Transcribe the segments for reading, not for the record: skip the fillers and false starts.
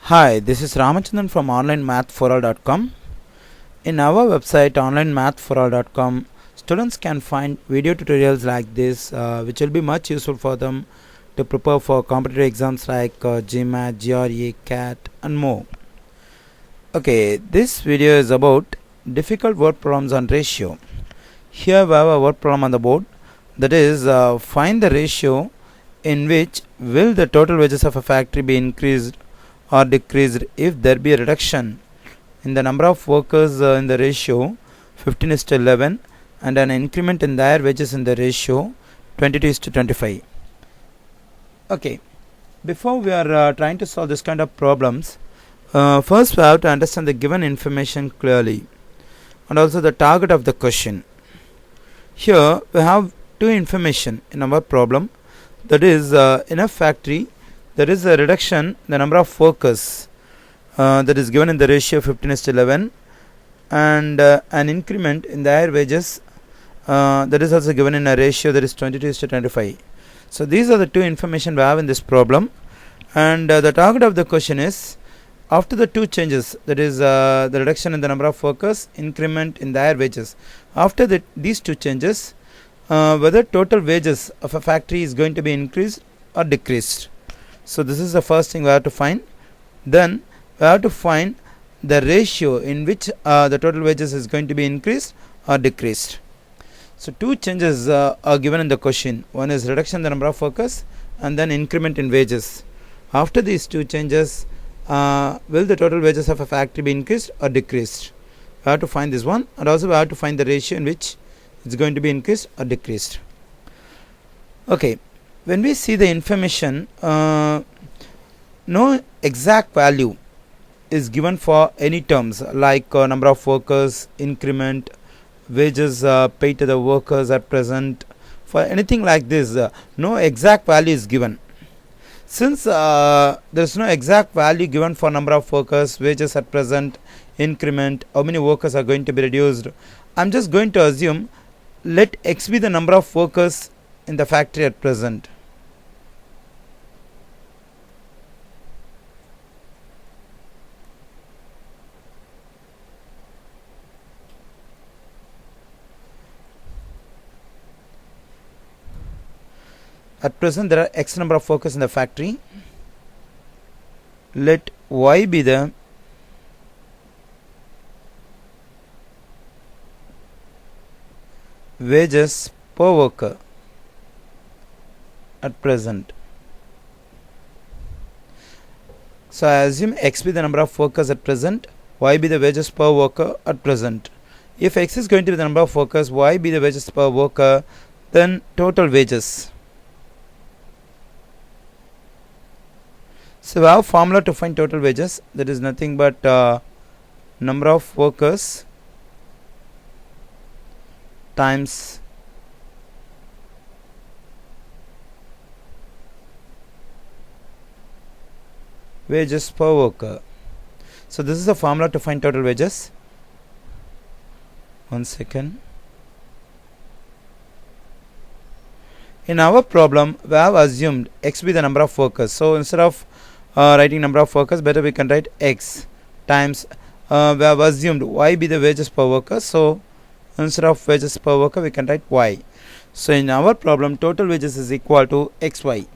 Hi, this is Ramachandran from onlinemathforall.com. In our website onlinemathforall.com, students can find video tutorials like this which will be much useful for them to prepare for competitive exams like GMAT, GRE, CAT and more. Okay, this video is about difficult word problems on ratio. Here we have a word problem on the board, that is find the ratio in which will the total wages of a factory be increased or decreased if there be a reduction in the number of workers in the ratio 15:11 and an increment in their wages in the ratio 22:25. Okay, before we are trying to solve this kind of problems, first we have to understand the given information clearly and also the target of the question. Here we have two information in our problem, that is in a factory there is a reduction in the number of workers that is given in the ratio 15:11 and an increment in their wages that is also given in a ratio that is 22:25. So these are the two information we have in this problem, and the target of the question is after the two changes, that is the reduction in the number of workers, increment in their wages, after these two changes whether total wages of a factory is going to be increased or decreased. So this is the first thing we have to find. Then we have to find the ratio in which the total wages is going to be increased or decreased. So two changes are given in the question. One is reduction in the number of workers and then increment in wages. After these two changes, will the total wages of a factory be increased or decreased? We have to find this one, and also we have to find the ratio in which it's going to be increased or decreased. Okay, when we see the information, no exact value is given for any terms like number of workers, increment, wages paid to the workers at present. For anything like this, no exact value is given. Since there is no exact value given for number of workers, wages at present, increment, how many workers are going to be reduced, I'm just going to assume let X be the number of workers in the factory at present. At present there are X number of workers in the factory. Let Y be the wages per worker at present. So I assume X be the number of workers at present, Y be the wages per worker at present. If X is going to be the number of workers, Y be the wages per worker, then total wages. So we have a formula to find total wages, that is nothing but number of workers times wages per worker. So this is the formula to find total wages. One second. In our problem we have assumed X be the number of workers. So instead of writing number of workers, better we can write X times we have assumed Y be the wages per worker. So instead of wages per worker we can write Y. So in our problem total wages is equal to XY.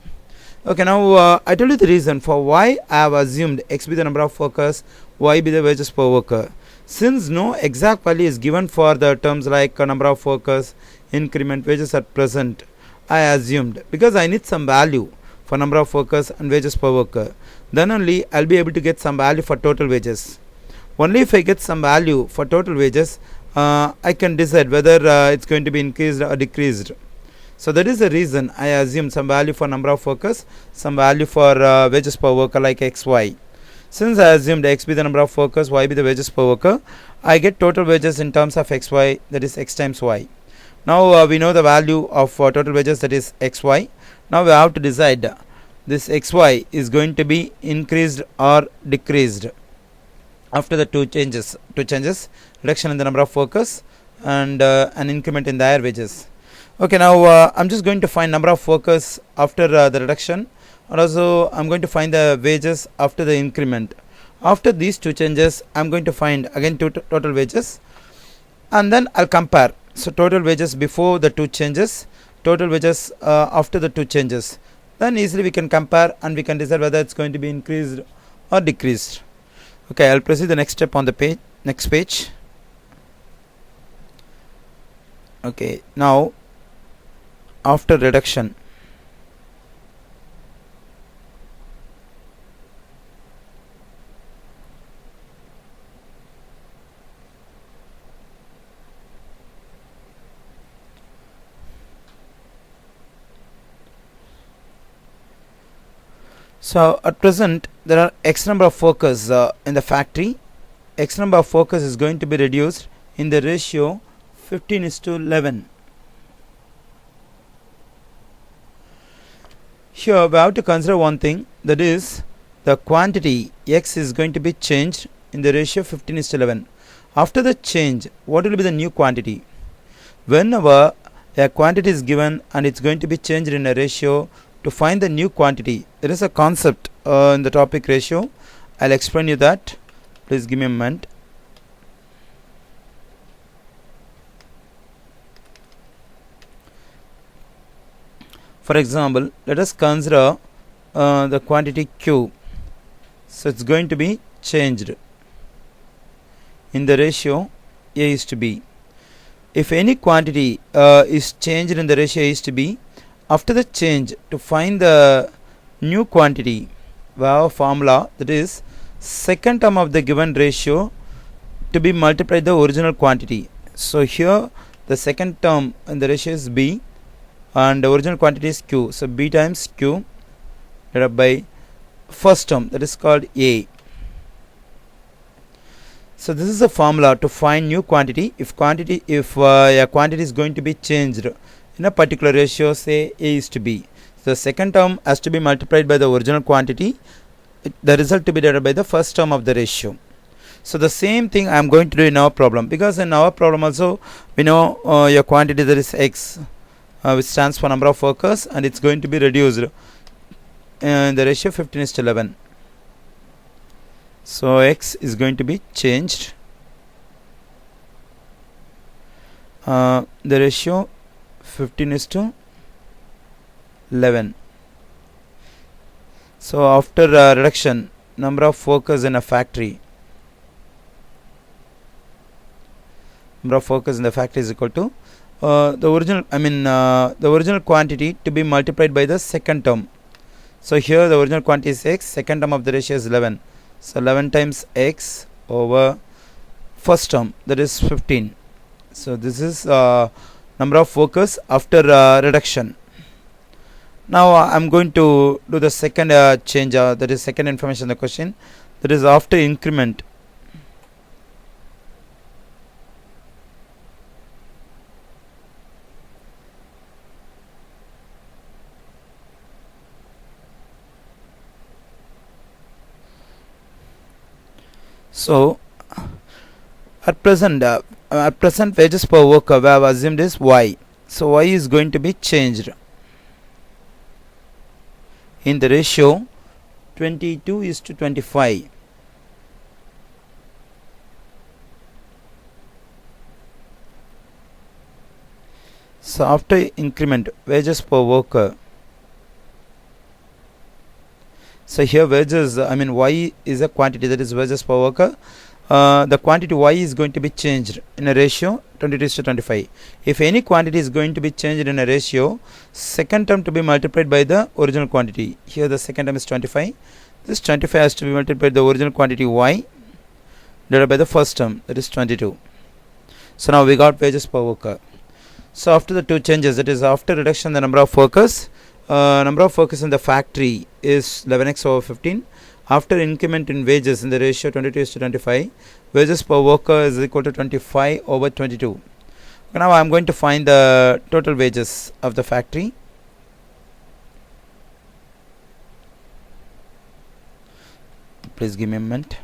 Okay, now I told you the reason for why I have assumed X be the number of workers, Y be the wages per worker. Since no exact value is given for the terms like number of workers, increment, wages at present, I assumed because I need some value for number of workers and wages per worker, then only I'll be able to get some value for total wages. Only if I get some value for total wages, I can decide whether it's going to be increased or decreased. So that is the reason I assume some value for number of workers, some value for wages per worker like XY. Since I assumed X be the number of workers, Y be the wages per worker, I get total wages in terms of XY, that is X times Y. Now we know the value of total wages, that is XY. Now we have to decide this XY is going to be increased or decreased after the two changes, reduction in the number of workers and an increment in their wages. Okay, now I'm just going to find number of workers after the reduction and also I'm going to find the wages after the increment. After these two changes, I'm going to find again total wages, and then I'll compare. So total wages before the two changes, total wages after the two changes. Then easily we can compare and we can decide whether it's going to be increased or decreased. Okay, I'll proceed the next step on the page. Next page. Okay, now after reduction. So at present there are x number of workers in the factory. X number of workers is going to be reduced in the ratio 15:11. Here we have to consider one thing, that is the quantity x is going to be changed in the ratio 15:11. After the change, what will be the new quantity? Whenever a quantity is given and it's going to be changed in a ratio, to find the new quantity, there is a concept in the topic ratio. I'll explain you that. Please give me a moment. For example, let us consider the quantity Q. So it's going to be changed in the ratio A is to B. If any quantity is changed in the ratio A is to B, after the change, to find the new quantity, we have a formula, that is second term of the given ratio to be multiplied the original quantity. So here the second term in the ratio is B and the original quantity is Q. So B times Q divided by first term, that is called A. So this is a formula to find new quantity. If a quantity is going to be changed in a particular ratio, say A is to B, the second term has to be multiplied by the original quantity, the result to be divided by the first term of the ratio. So the same thing I am going to do in our problem, because in our problem also we know your quantity, that is x, which stands for number of workers, and it's going to be reduced in the ratio 15:11. So x is going to be changed, the ratio 15:11. So after reduction, number of workers in a factory, number of workers in the factory is equal to the original quantity to be multiplied by the second term. So here the original quantity is x, second term of the ratio is 11. So 11 times x over first term, that is 15. So this is number of workers after reduction. Now I'm going to do the second change, that is second information in the question, that is after increment. So at present wages per worker we have assumed is y. So y is going to be changed in the ratio 22:25. So after increment, wages per worker. So here wages, y is a quantity, that is wages per worker. The quantity y is going to be changed in a ratio 22:25. If any quantity is going to be changed in a ratio, second term to be multiplied by the original quantity. Here the second term is 25. This 25 has to be multiplied by the original quantity y divided by the first term, that is 22. So now we got wages per worker. So after the two changes, that is after reduction the number of workers in the factory is 11x over 15. After increment in wages in the ratio 22:25, wages per worker is equal to 25 over 22. Now I am going to find the total wages of the factory. Please give me a moment.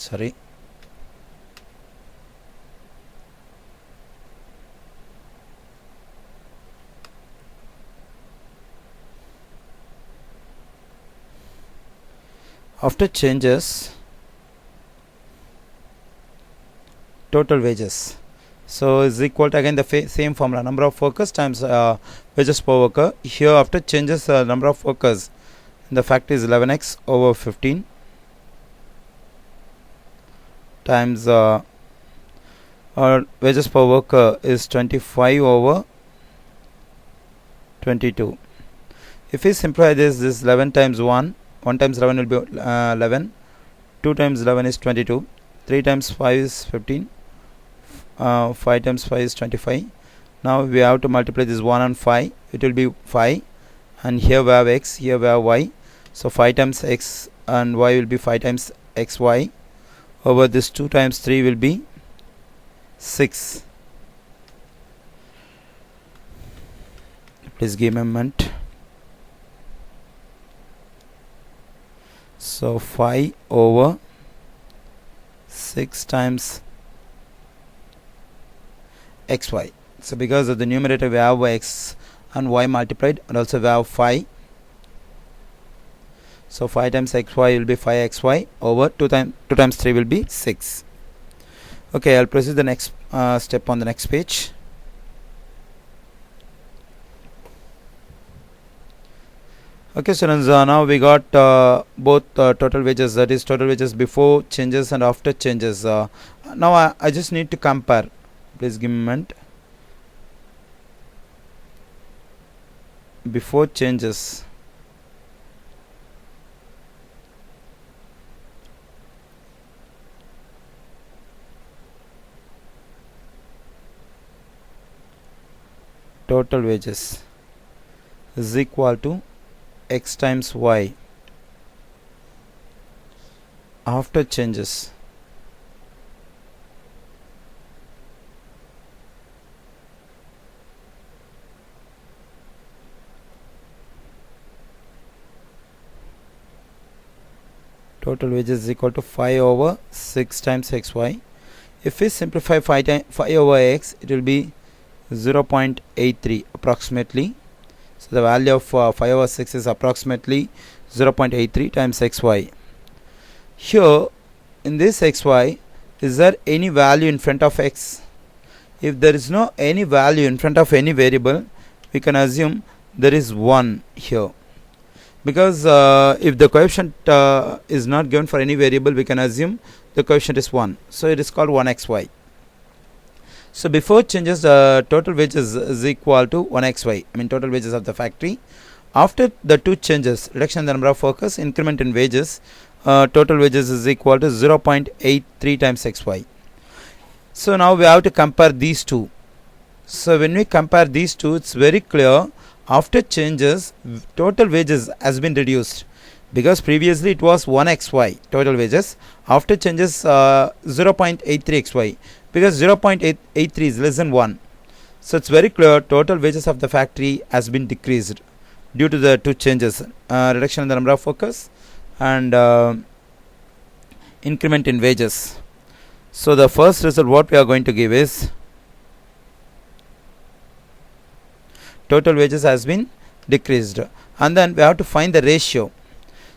sorry. After changes, total wages, so is equal to again the same formula, number of workers times wages per worker. Here after changes, number of workers in the factory is 11x over 15 times our wages per worker is 25 over 22. If we simplify this 11 times 1 times 11 will be 11, 2 times 11 is 22, 3 times 5 is 15, 5 times 5 is 25. Now we have to multiply this 1 and 5, it will be 5, and here we have x, here we have y, so 5 times x and y will be 5 times xy over this 2 times 3 will be 6. Please give me a moment. So 5 over 6 times xy. So because of the numerator we have x and y multiplied, and also we have 5. So 5 times xy will be 5xy over 2 times 3 will be 6. Okay, I'll proceed the next step on the next page. Okay students, now we got both total wages, that is total wages before changes and after changes. Now I just need to compare. Please give me a moment. Before changes, total wages is equal to x times y. After changes, total wages is equal to 5 over 6 times xy. If we simplify 5 over x, it will be 0.83 approximately. So the value of 5 over 6 is approximately 0.83 times xy. Here in this xy, is there any value in front of x? If there is no any value in front of any variable, we can assume there is 1 here, because if the coefficient is not given for any variable, we can assume the coefficient is 1, so it is called 1xy. So before changes, total wages is equal to 1xy, I mean total wages of the factory. After the two changes, reduction in the number of workers, increment in wages, total wages is equal to 0.83 times xy. So now we have to compare these two. So when we compare these two, it's very clear, after changes total wages has been reduced, because previously it was 1xy total wages. After changes 0.83xy, because 0.83 is less than 1. So it's very clear, total wages of the factory has been decreased due to the two changes, reduction in the number of workers and increment in wages. So the first result what we are going to give is total wages has been decreased, and then we have to find the ratio.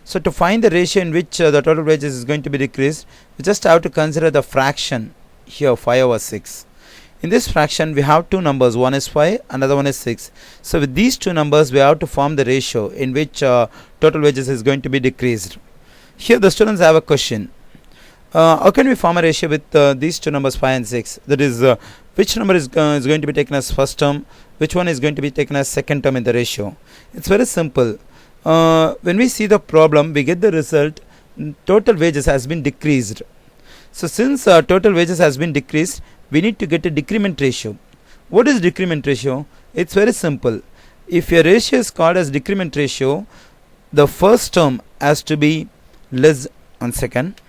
So to find the ratio in which the total wages is going to be decreased, we just have to consider the fraction here, 5 over 6. In this fraction we have two numbers, one is 5, another one is 6. So with these two numbers we have to form the ratio in which total wages is going to be decreased. Here the students have a question. How can we form a ratio with these two numbers 5 and 6? That is, which number is going to be taken as first term, which one is going to be taken as second term in the ratio? It's very simple. When we see the problem, we get the result total wages has been decreased. So since total wages has been decreased, we need to get a decrement ratio. What is decrement ratio? It's very simple. If your ratio is called as decrement ratio, the first term has to be less. One second.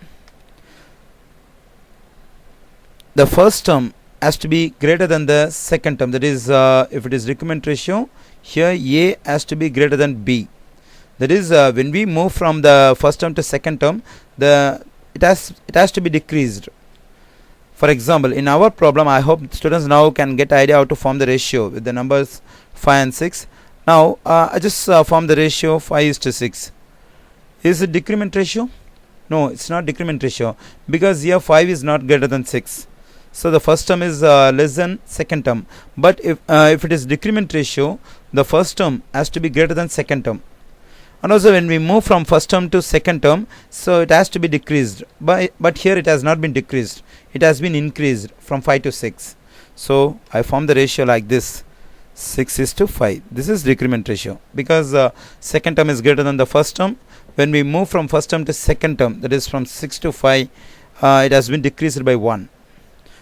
The first term has to be greater than the second term. That is, if it is decrement ratio, here A has to be greater than B. That is, when we move from the first term to second term, the it has to be decreased. For example, in our problem, I hope students now can get idea how to form the ratio with the numbers 5 and 6. Now I just form the ratio 5:6. Is it decrement ratio? No, it's not decrement ratio, because here 5 is not greater than 6. So the first term is less than second term. But if it is decrement ratio, the first term has to be greater than second term. And also when we move from first term to second term, so it has to be decreased. But here it has not been decreased. It has been increased from 5 to 6. So I form the ratio like this: 6:5. This is decrement ratio, because second term is greater than the first term. When we move from first term to second term, that is from 6 to 5, it has been decreased by 1.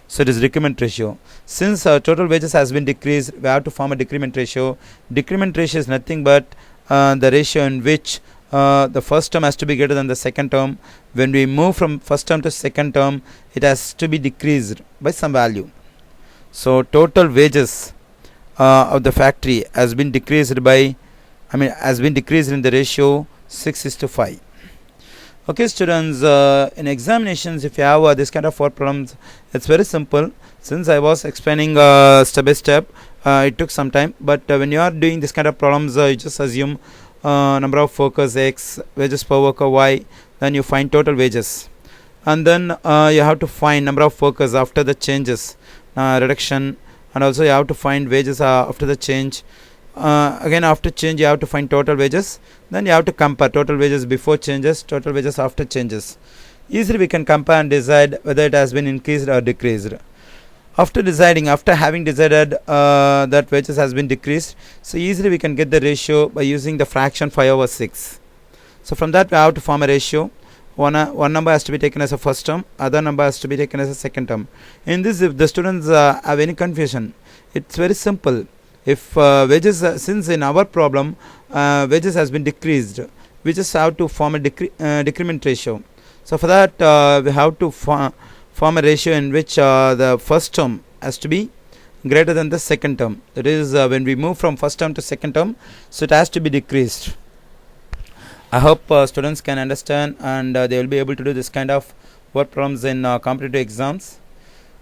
So it is decrement ratio. Since total wages has been decreased, we have to form a decrement ratio. Decrement ratio is nothing but the ratio in which the first term has to be greater than the second term. When we move from first term to second term, it has to be decreased by some value. So total wages of the factory has been decreased by, has been decreased in the ratio 6:5. Okay students, in examinations, if you have this kind of word problems, it's very simple. Since I was explaining step by step, it took some time, but when you are doing this kind of problems, you just assume number of workers X, wages per worker Y, then you find total wages, and then you have to find number of workers after the changes, reduction, and also you have to find wages after the change. Again, after change you have to find total wages. Then you have to compare total wages before changes, total wages after changes. Easily we can compare and decide whether it has been increased or decreased. After having decided that wages has been decreased, so easily we can get the ratio by using the fraction 5/6. So from that we have to form a ratio. One number has to be taken as a first term, other number has to be taken as a second term. In this, if the students have any confusion, it's very simple. If wages, since in our problem wages has been decreased, we just have to form a decrement ratio. So for that we have to form a ratio in which the first term has to be greater than the second term. That is, when we move from first term to second term, so it has to be decreased. I hope students can understand, and they will be able to do this kind of word problems in competitive exams.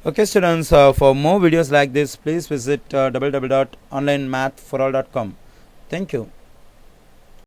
Okay students, for more videos like this, please visit www.onlinemathforall.com. Thank you.